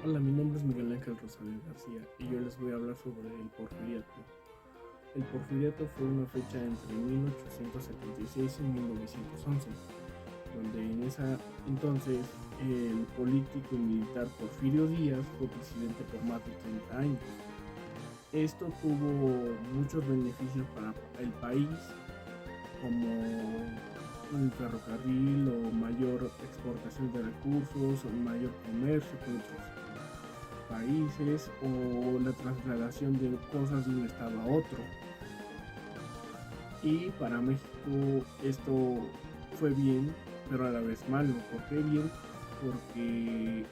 Hola, mi nombre es Miguel Ángel Rosales García y yo les voy a hablar sobre el Porfiriato. El Porfiriato fue una fecha entre 1876 y 1911, donde en esa entonces el político y militar Porfirio Díaz fue presidente por más de 30 años. Esto tuvo muchos beneficios para el país, como un ferrocarril o mayor exportación de recursos o mayor comercio con otros países o la trasladación de cosas de un estado a otro. Y para México esto fue bien, pero a la vez malo. ¿Por qué bien? Porque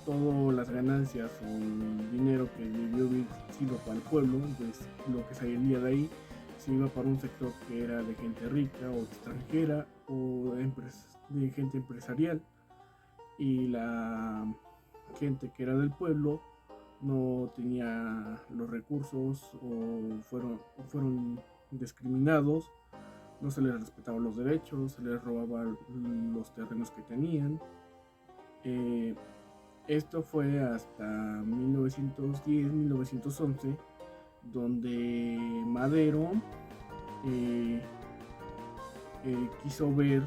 todas las ganancias o el dinero que debió haber sido para el pueblo, pues lo que salía de ahí se iba para un sector que era de gente rica o extranjera o de gente empresarial, y la gente que era del pueblo no tenía los recursos o fueron discriminados, no se les respetaban los derechos, se les robaban los terrenos que tenían. Eh, Esto fue hasta 1910-1911, donde Madero eh, quiso ver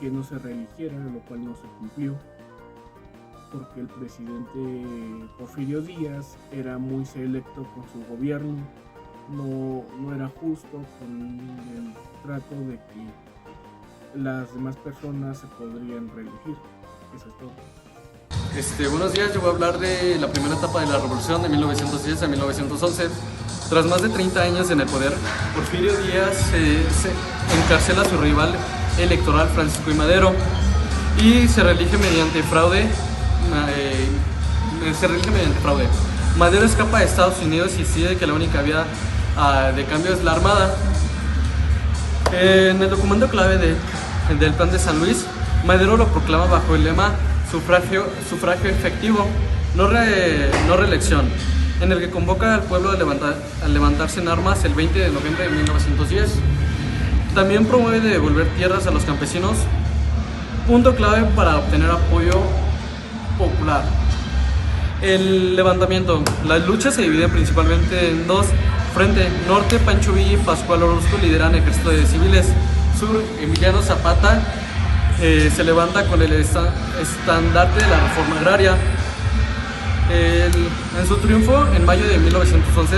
que no se reeligiera, lo cual no se cumplió, porque el presidente Porfirio Díaz era muy selecto con su gobierno, no era justo con el trato de que las demás personas se podrían reelegir. Eso es todo. Buenos días, yo voy a hablar de la primera etapa de la revolución de 1910 a 1911. Tras más de 30 años en el poder, Porfirio Díaz se encarcela a su rival electoral Francisco I. Madero y se reelige mediante fraude. Madero escapa a Estados Unidos y decide que la única vía de cambio es la armada. En el documento clave del Plan de San Luis, Madero lo proclama bajo el lema sufragio efectivo, no reelección, en el que convoca al pueblo a levantarse en armas el 20 de noviembre de 1910. También promueve devolver tierras a los campesinos, punto clave para obtener apoyo popular. El levantamiento. Las luchas se dividen principalmente en dos. Frente norte, Pancho Villa y Pascual Orozco lideran ejército de civiles. Sur, Emiliano Zapata se levanta con el estandarte de la reforma agraria. En su triunfo, en mayo de 1911,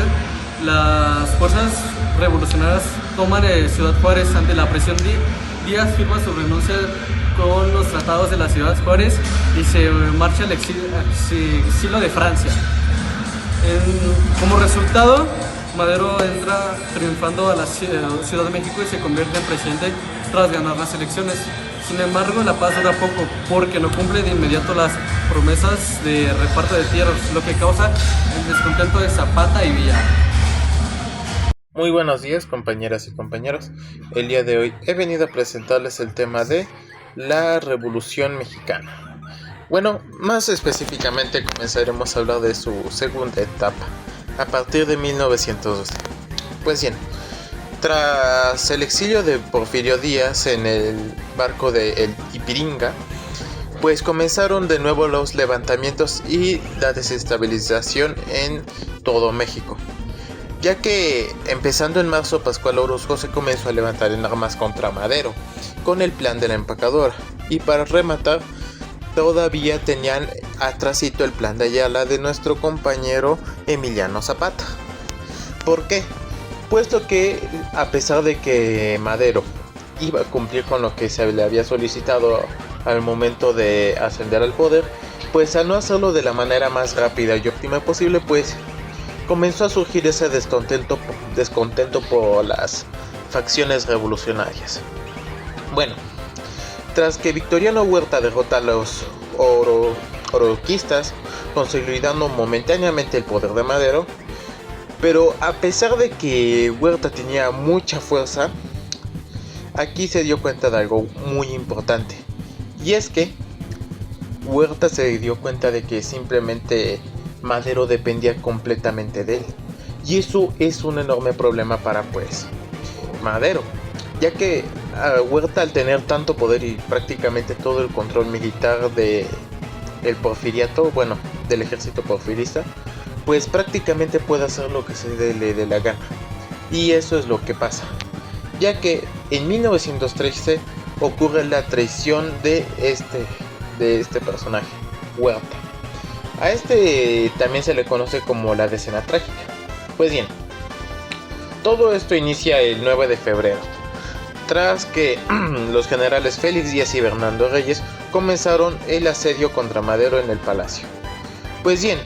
las fuerzas revolucionarias toman Ciudad Juárez. Ante la presión, Díaz firma su renuncia con los tratados de la Ciudad Juárez y se marcha al exilio de Francia. Como resultado, Madero entra triunfando a la Ciudad de México y se convierte en presidente tras ganar las elecciones. Sin embargo, la paz dura poco porque no cumple de inmediato las promesas de reparto de tierras, lo que causa el descontento de Zapata y Villa. Muy buenos días, compañeras y compañeros. El día de hoy he venido a presentarles el tema de la Revolución Mexicana. Bueno, más específicamente comenzaremos a hablar de su segunda etapa, a partir de 1912. Pues bien, tras el exilio de Porfirio Díaz en el barco de El Ipiringa, pues comenzaron de nuevo los levantamientos y la desestabilización en todo México, ya que empezando en marzo Pascual Orozco se comenzó a levantar en armas contra Madero con el plan de la empacadora, y para rematar todavía tenían atrasito el plan de Ayala de nuestro compañero Emiliano Zapata. ¿Por qué? Puesto que a pesar de que Madero iba a cumplir con lo que se le había solicitado al momento de ascender al poder, pues al no hacerlo de la manera más rápida y óptima posible, pues comenzó a surgir ese descontento por las facciones revolucionarias. Bueno, tras que Victoriano Huerta derrota a los oroquistas, consolidando momentáneamente el poder de Madero, pero a pesar de que Huerta tenía mucha fuerza, aquí se dio cuenta de algo muy importante, y es que Huerta se dio cuenta de que simplemente Madero dependía completamente de él, y eso es un enorme problema para Madero, ya que Huerta, al tener tanto poder y prácticamente todo el control militar el porfiriato, bueno, del ejército porfirista, pues prácticamente puede hacer lo que se le dé la gana. Y eso es lo que pasa, ya que en 1913 ocurre la traición de este personaje, Huerta. A este también se le conoce como la decena trágica. Pues bien, todo esto inicia el 9 de febrero, tras que los generales Félix Díaz y Bernardo Reyes comenzaron el asedio contra Madero en el palacio. Pues bien,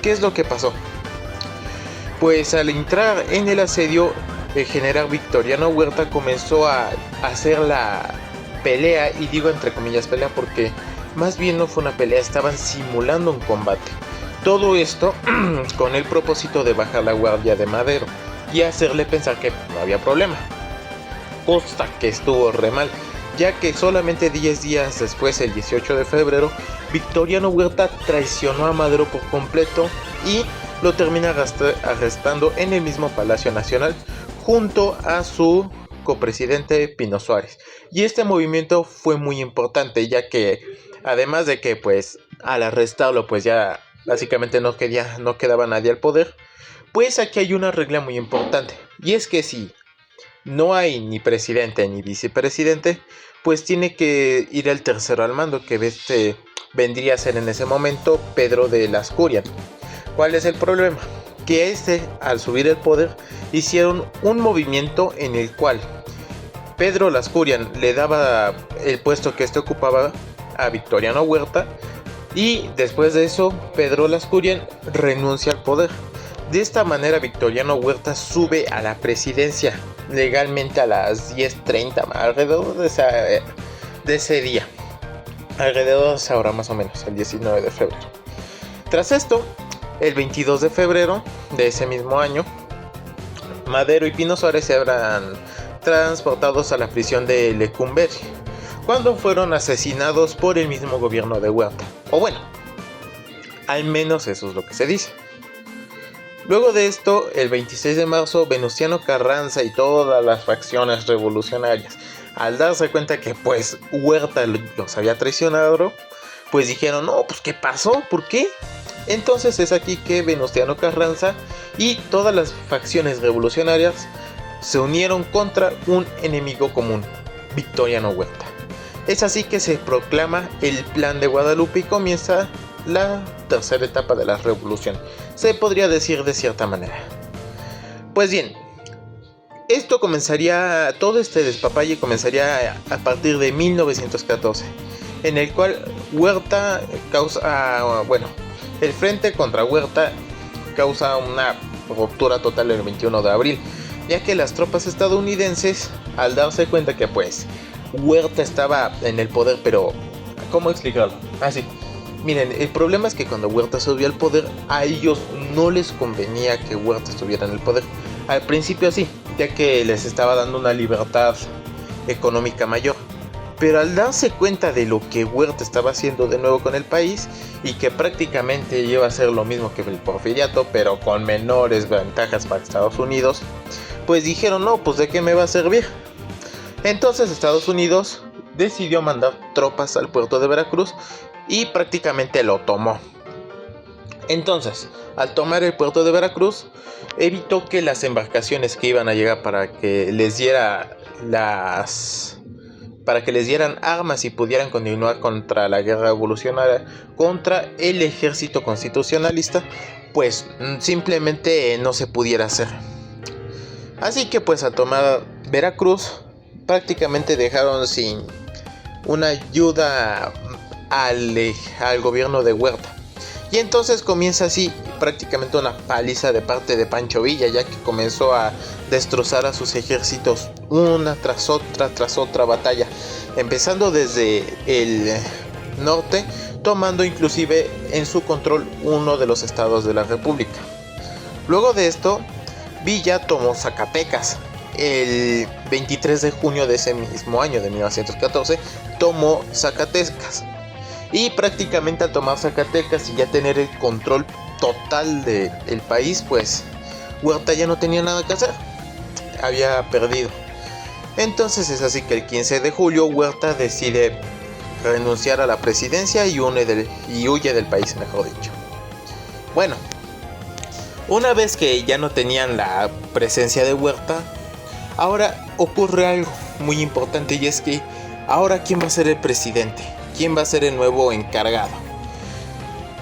¿qué es lo que pasó? Pues al entrar en el asedio, el general Victoriano Huerta comenzó a hacer la pelea, y digo entre comillas pelea porque más bien no fue una pelea, estaban simulando un combate. Todo esto con el propósito de bajar la guardia de Madero y hacerle pensar que no había problema. Cosa que estuvo re mal, ya que solamente 10 días después, el 18 de febrero, Victoriano Huerta traicionó a Madero por completo y lo termina arrestando en el mismo Palacio Nacional junto a su copresidente Pino Suárez. Y este movimiento fue muy importante, ya que además de que pues al arrestarlo pues ya básicamente no quedaba nadie al poder, pues aquí hay una regla muy importante, y es que si no hay ni presidente ni vicepresidente, pues tiene que ir el tercero al mando, que vendría a ser en ese momento Pedro de Lascurian. ¿Cuál es el problema? Que al subir el poder, hicieron un movimiento en el cual Pedro Lascurian le daba el puesto que ocupaba a Victoriano Huerta, y después de eso Pedro Lascurian renuncia al poder. De esta manera Victoriano Huerta sube a la presidencia legalmente a las 10:30, alrededor de ese día, alrededor de esa hora más o menos, el 19 de febrero. Tras esto, el 22 de febrero de ese mismo año, Madero y Pino Suárez se habrán transportados a la prisión de Lecumberri, cuando fueron asesinados por el mismo gobierno de Huerta. O bueno, al menos eso es lo que se dice. Luego de esto, el 26 de marzo, Venustiano Carranza y todas las facciones revolucionarias, al darse cuenta que pues Huerta los había traicionado, pues dijeron, no, pues ¿qué pasó? ¿Por qué? Entonces es aquí que Venustiano Carranza y todas las facciones revolucionarias se unieron contra un enemigo común, Victoriano Huerta. Es así que se proclama el Plan de Guadalupe y comienza la tercera etapa de la revolución, se podría decir de cierta manera. Pues bien, todo este despapalle comenzaría a partir de 1914, en el cual Huerta el frente contra Huerta causa una ruptura total el 21 de abril, ya que las tropas estadounidenses, al darse cuenta que pues Huerta estaba en el poder, pero ¿cómo explicarlo? Así. Miren, el problema es que cuando Huerta subió al poder, a ellos no les convenía que Huerta estuviera en el poder. Al principio sí, ya que les estaba dando una libertad económica mayor. Pero al darse cuenta de lo que Huerta estaba haciendo de nuevo con el país, y que prácticamente iba a ser lo mismo que el porfiriato, pero con menores ventajas para Estados Unidos, pues dijeron, no, pues ¿de qué me va a servir? Entonces Estados Unidos decidió mandar tropas al puerto de Veracruz y prácticamente lo tomó. Entonces, al tomar el puerto de Veracruz, evitó que las embarcaciones que iban a llegar para que les dieran armas y pudieran continuar contra la guerra revolucionaria, contra el ejército constitucionalista, pues simplemente no se pudiera hacer. Así que pues al tomar Veracruz, prácticamente dejaron sin una ayuda al gobierno de Huerta. Y entonces comienza así prácticamente una paliza de parte de Pancho Villa, ya que comenzó a destrozar a sus ejércitos una tras otra batalla, empezando desde el norte, tomando inclusive en su control uno de los estados de la República. Luego de esto, Villa tomó Zacatecas. El 23 de junio de ese mismo año, de 1914, tomó Zacatecas. Y prácticamente al tomar Zacatecas y ya tener el control total del país, pues Huerta ya no tenía nada que hacer, había perdido. Entonces es así que el 15 de julio Huerta decide renunciar a la presidencia y huye del país, mejor dicho. Bueno, una vez que ya no tenían la presencia de Huerta, ahora ocurre algo muy importante, y es que ahora ¿quién va a ser el presidente? ¿Quién va a ser el nuevo encargado?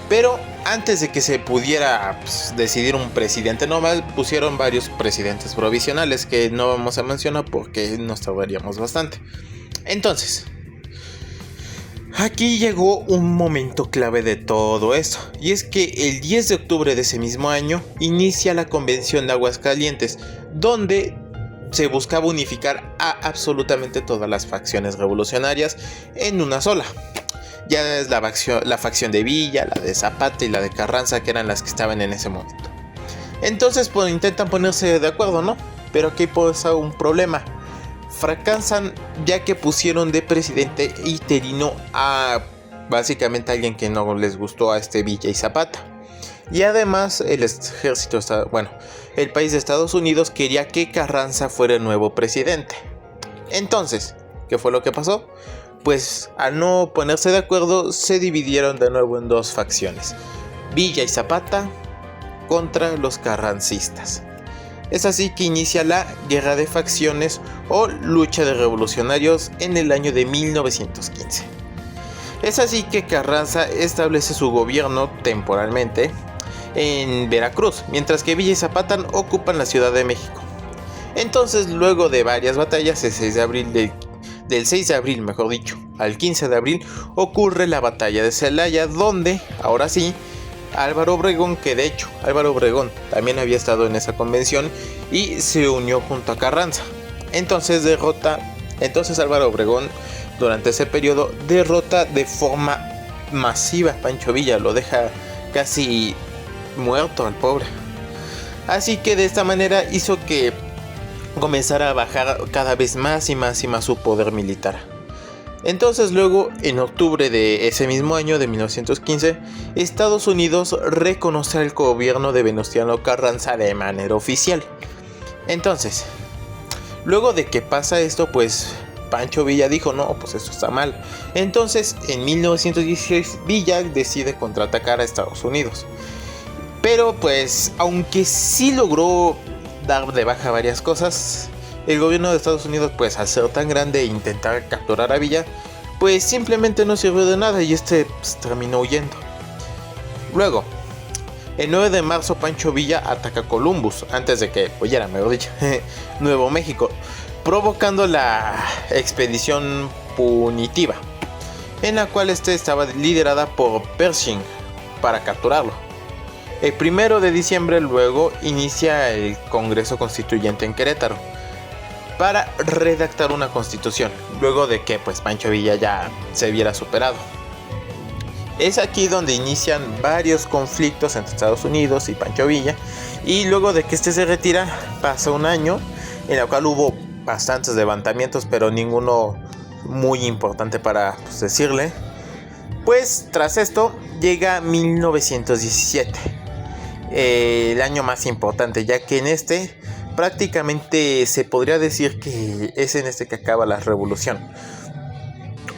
Pero antes de que se pudiera decidir un presidente normal, pusieron varios presidentes provisionales que no vamos a mencionar porque nos tardaríamos bastante. Entonces, aquí llegó un momento clave de todo esto, y es que el 10 de octubre de ese mismo año inicia la Convención de Aguascalientes, donde se buscaba unificar a absolutamente todas las facciones revolucionarias en una sola. Ya es la facción de Villa, la de Zapata y la de Carranza, que eran las que estaban en ese momento. Entonces pues intentan ponerse de acuerdo, ¿no? Pero aquí pasa un problema. Fracasan, ya que pusieron de presidente interino a básicamente alguien que no les gustó a Villa y Zapata. Y además el país de Estados Unidos quería que Carranza fuera el nuevo presidente. Entonces, ¿qué fue lo que pasó? Pues al no ponerse de acuerdo, se dividieron de nuevo en dos facciones: Villa y Zapata contra los carrancistas. Es así que inicia la Guerra de Facciones o Lucha de Revolucionarios en el año de 1915. Es así que Carranza establece su gobierno temporalmente en Veracruz, mientras que Villa y Zapata ocupan la Ciudad de México. Entonces, luego de varias batallas, del 6 de abril al 15 de abril, ocurre la batalla de Celaya, donde, ahora sí, Álvaro Obregón, que de hecho Álvaro Obregón también había estado en esa convención y se unió junto a Carranza. Entonces Álvaro Obregón, durante ese periodo, derrota de forma masiva a Pancho Villa, lo deja casi muerto al pobre. Así que de esta manera hizo que comenzara a bajar cada vez más y más su poder militar. Entonces luego, en octubre de ese mismo año de 1915, Estados Unidos reconoce al gobierno de Venustiano Carranza de manera oficial. Entonces, luego de que pasa esto, pues Pancho Villa dijo: no, pues esto está mal. Entonces, en 1916, Villa decide contraatacar a Estados Unidos. Pero pues, aunque sí logró dar de baja varias cosas, el gobierno de Estados Unidos, pues al ser tan grande e intentar capturar a Villa, pues simplemente no sirvió de nada y terminó huyendo. Luego, el 9 de marzo Pancho Villa ataca Columbus, antes de que huyera, mejor dicho, Nuevo México, provocando la expedición punitiva, en la cual estaba liderada por Pershing para capturarlo. El 1 de diciembre luego inicia el Congreso Constituyente en Querétaro para redactar una constitución, luego de que pues Pancho Villa ya se viera superado. Es aquí donde inician varios conflictos entre Estados Unidos y Pancho Villa, y luego de que se retira pasa un año en el cual hubo bastantes levantamientos, pero ninguno muy importante para decirle. Pues tras esto llega 1917, el año más importante, ya que en prácticamente se podría decir que es en que acaba la revolución,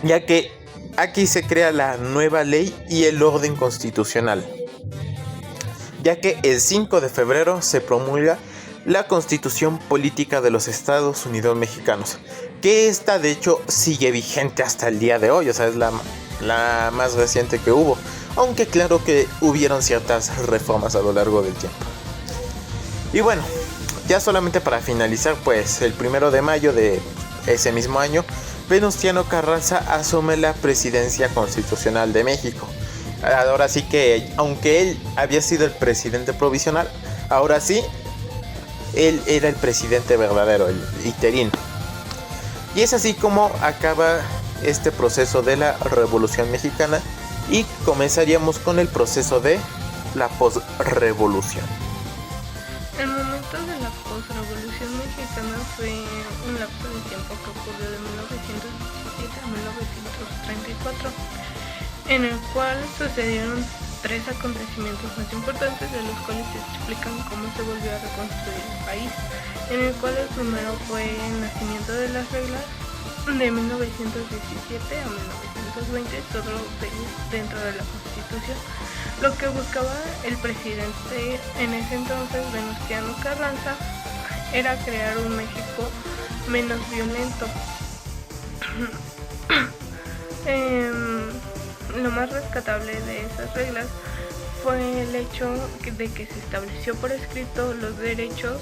ya que aquí se crea la nueva ley y el orden constitucional, ya que el 5 de febrero se promulga la Constitución Política de los Estados Unidos Mexicanos, que esta de hecho sigue vigente hasta el día de hoy, o sea, es la más reciente que hubo, aunque claro que hubieron ciertas reformas a lo largo del tiempo. Y bueno, ya solamente para finalizar, pues el 1 de mayo de ese mismo año, Venustiano Carranza asume la presidencia constitucional de México. Ahora sí que, aunque él había sido el presidente provisional, ahora sí, él era el presidente verdadero, el interino. Y es así como acaba este proceso de la Revolución Mexicana y comenzaríamos con el proceso de la posrevolución. El momento de la posrevolución mexicana fue un lapso de tiempo que ocurrió de 1917 a 1934, en el cual sucedieron 3 acontecimientos más importantes, de los cuales se explican cómo se volvió a reconstruir el país, en el cual el primero fue el nacimiento de las reglas de 1917 a 1934. 1920, todo dentro de la Constitución. Lo que buscaba el presidente en ese entonces, Venustiano Carranza, era crear un México menos violento. Lo más rescatable de esas reglas fue el hecho de que se estableció por escrito los derechos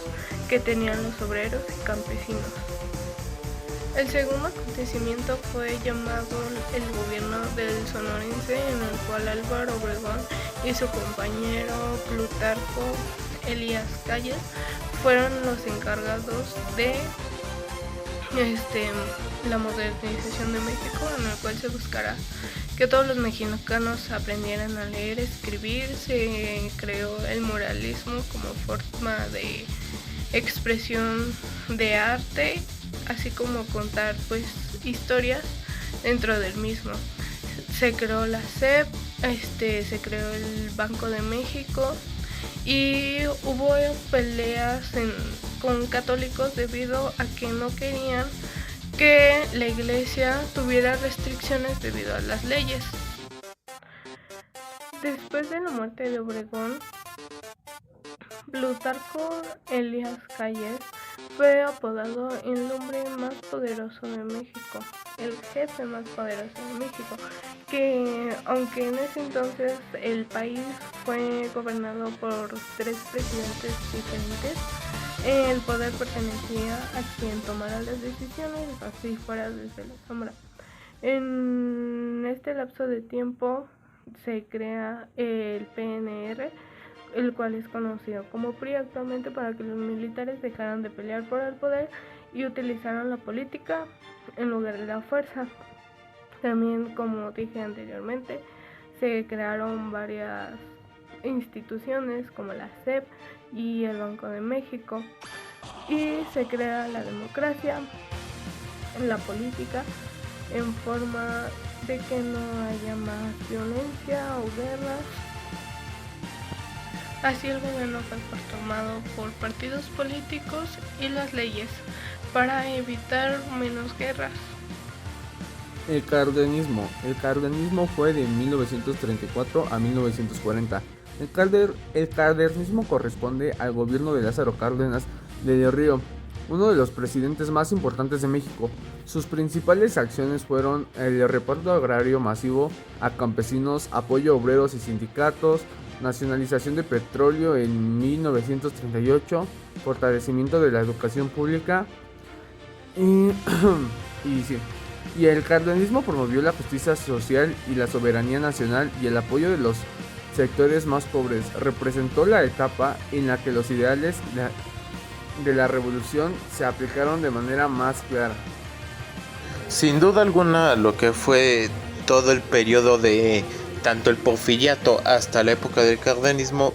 que tenían los obreros y campesinos. El segundo acontecimiento fue llamado el gobierno del sonorense, en el cual Álvaro Obregón y su compañero Plutarco Elías Calles fueron los encargados de la modernización de México, en el cual se buscará que todos los mexicanos aprendieran a leer, escribir. Se creó el muralismo como forma de expresión de arte, así como contar historias dentro del mismo. Se creó la SEP, se creó el Banco de México, y hubo peleas con católicos debido a que no querían que la iglesia tuviera restricciones debido a las leyes. Después de la muerte de Obregón, Plutarco Elías Calles fue apodado el hombre más poderoso de México, el jefe más poderoso de México, que aunque en ese entonces el país fue gobernado por 3 presidentes diferentes, el poder pertenecía a quien tomara las decisiones, así fuera desde la sombra. En este lapso de tiempo se crea el PNR, el cual es conocido como PRI actualmente, para que los militares dejaran de pelear por el poder y utilizaran la política en lugar de la fuerza. También, como dije anteriormente, se crearon varias instituciones como la SEP y el Banco de México, y se crea la democracia, la política, en forma de que no haya más violencia o guerras. Así el gobierno fue formado por partidos políticos y las leyes para evitar menos guerras. El cardenismo. El cardenismo fue de 1934 a 1940. El cardenismo corresponde al gobierno de Lázaro Cárdenas del Río, uno de los presidentes más importantes de México. Sus principales acciones fueron el reparto agrario masivo a campesinos, apoyo a obreros y sindicatos, nacionalización de petróleo en 1938, fortalecimiento de la educación pública y el cardenismo promovió la justicia social y la soberanía nacional y el apoyo de los sectores más pobres. Representó la etapa en la que los ideales de la revolución se aplicaron de manera más clara. Sin duda alguna, lo que fue todo el periodo de tanto el porfiriato hasta la época del cardenismo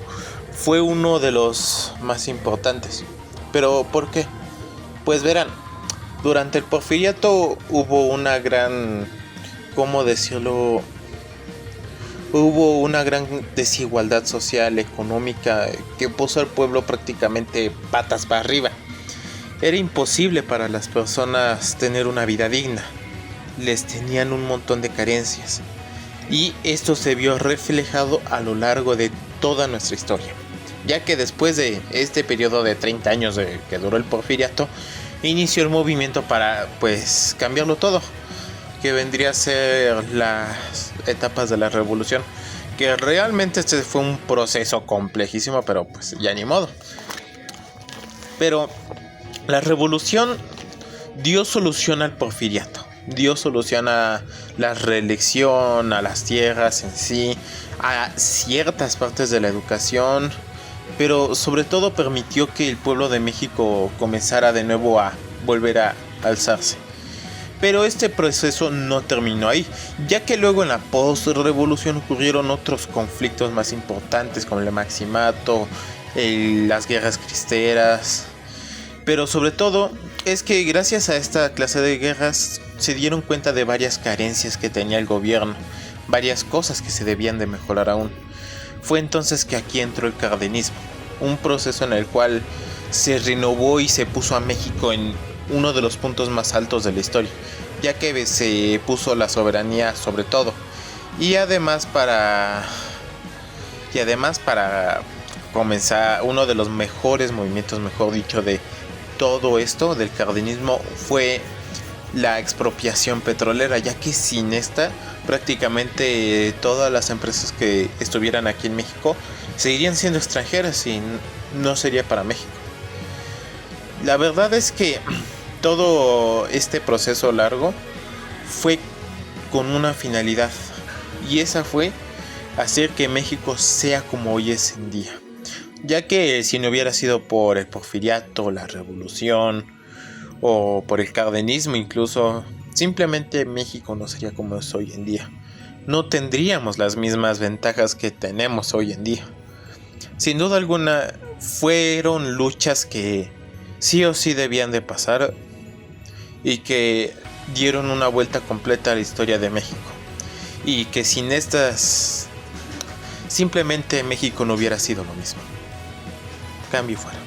fue uno de los más importantes. ¿Pero por qué? Pues verán, durante el porfiriato hubo una gran, ¿cómo decirlo? Hubo una gran desigualdad social, económica, que puso al pueblo prácticamente patas para arriba. Era imposible para las personas tener una vida digna. Les tenían un montón de carencias. Y esto se vio reflejado a lo largo de toda nuestra historia. Ya que después de este periodo de 30 años que duró el porfiriato, inició el movimiento para cambiarlo todo, que vendría a ser las etapas de la revolución, que realmente este fue un proceso complejísimo, pero ya ni modo. Pero la revolución dio solución al porfiriato, dio solución a la reelección, a las tierras en sí, a ciertas partes de la educación, pero sobre todo permitió que el pueblo de México comenzara de nuevo a volver a alzarse. Pero este proceso no terminó ahí, ya que luego en la post-revolución ocurrieron otros conflictos más importantes, como el Maximato, las guerras cristeras. Pero sobre todo es que gracias a esta clase de guerras se dieron cuenta de varias carencias que tenía el gobierno, varias cosas que se debían de mejorar aún. Fue entonces que aquí entró el cardenismo, un proceso en el cual se renovó y se puso a México en uno de los puntos más altos de la historia, ya que se puso la soberanía sobre todo. Y además para comenzar, uno de los mejores movimientos, mejor dicho, de todo esto del cardenismo fue la expropiación petrolera, ya que sin esta prácticamente todas las empresas que estuvieran aquí en México seguirían siendo extranjeras y no sería para México. La verdad es que todo este proceso largo fue con una finalidad, y esa fue hacer que México sea como hoy es en día, ya que si no hubiera sido por el porfiriato, la revolución o por el cardenismo incluso, simplemente México no sería como es hoy en día. No tendríamos las mismas ventajas que tenemos hoy en día. Sin duda alguna fueron luchas que sí o sí debían de pasar y que dieron una vuelta completa a la historia de México, y que sin estas simplemente México no hubiera sido lo mismo. Cambio fuera.